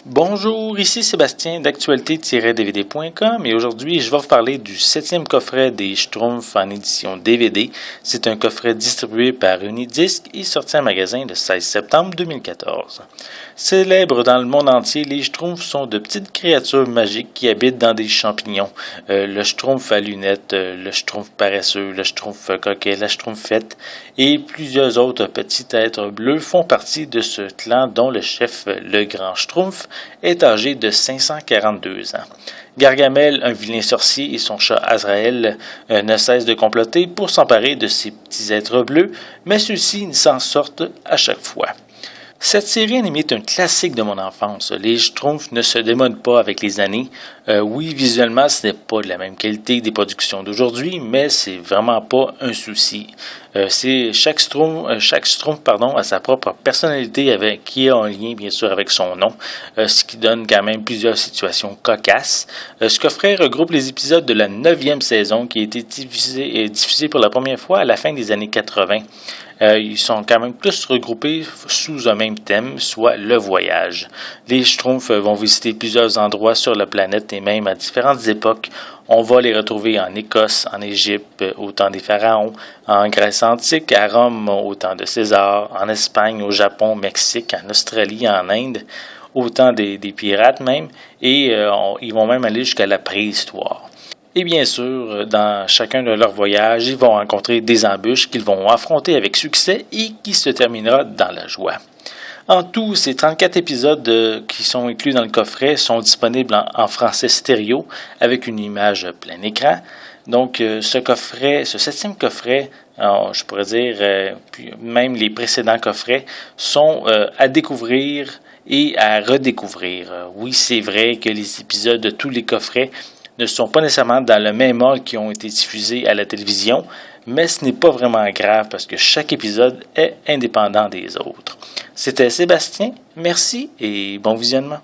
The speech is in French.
Bonjour, ici Sébastien d'actualité-dvd.com et aujourd'hui je vais vous parler du 7e coffret des Schtroumpfs en édition DVD. C'est un coffret distribué par Unidisc et sorti en magasin le 16 septembre 2014. Célèbres dans le monde entier, les Schtroumpfs sont de petites créatures magiques qui habitent dans des champignons. Le Schtroumpf à lunettes, le Schtroumpf paresseux, le Schtroumpf coquet, la Schtroumpfette et plusieurs autres petits êtres bleus font partie de ce clan dont le chef, le Grand Schtroumpf, est âgé de 542 ans. Gargamel, un vilain sorcier, et son chat Azraël ne cessent de comploter pour s'emparer de ces petits êtres bleus, mais ceux-ci s'en sortent à chaque fois. Cette série animée est un classique de mon enfance. Les Schtroumpfs ne se démodent pas avec les années. Oui, visuellement, ce n'est pas de la même qualité des productions d'aujourd'hui, mais c'est vraiment pas un souci. Chaque Schtroumpf a sa propre personnalité qui a un lien bien sûr avec son nom, ce qui donne quand même plusieurs situations cocasses. Ce coffret regroupe les épisodes de la 9e saison qui a été diffusée pour la première fois à la fin des années 80. Ils sont quand même plus regroupés sous un même thème, soit le voyage. Les Schtroumpfs vont visiter plusieurs endroits sur la planète et même à différentes époques. On va les retrouver en Écosse, en Égypte, au temps des pharaons, en Grèce antique, à Rome, au temps de César, en Espagne, au Japon, au Mexique, en Australie, en Inde, au temps des pirates même, et ils vont même aller jusqu'à la préhistoire. Et bien sûr, dans chacun de leurs voyages, ils vont rencontrer des embûches qu'ils vont affronter avec succès et qui se terminera dans la joie. En tout, ces 34 épisodes qui sont inclus dans le coffret sont disponibles en français stéréo avec une image plein écran. Donc, ce 7e coffret, je pourrais dire, même les précédents coffrets, sont à découvrir et à redécouvrir. Oui, c'est vrai que les épisodes de tous les coffrets ne sont pas nécessairement dans le même ordre qui ont été diffusés à la télévision, mais ce n'est pas vraiment grave parce que chaque épisode est indépendant des autres. C'était Sébastien, merci et bon visionnement.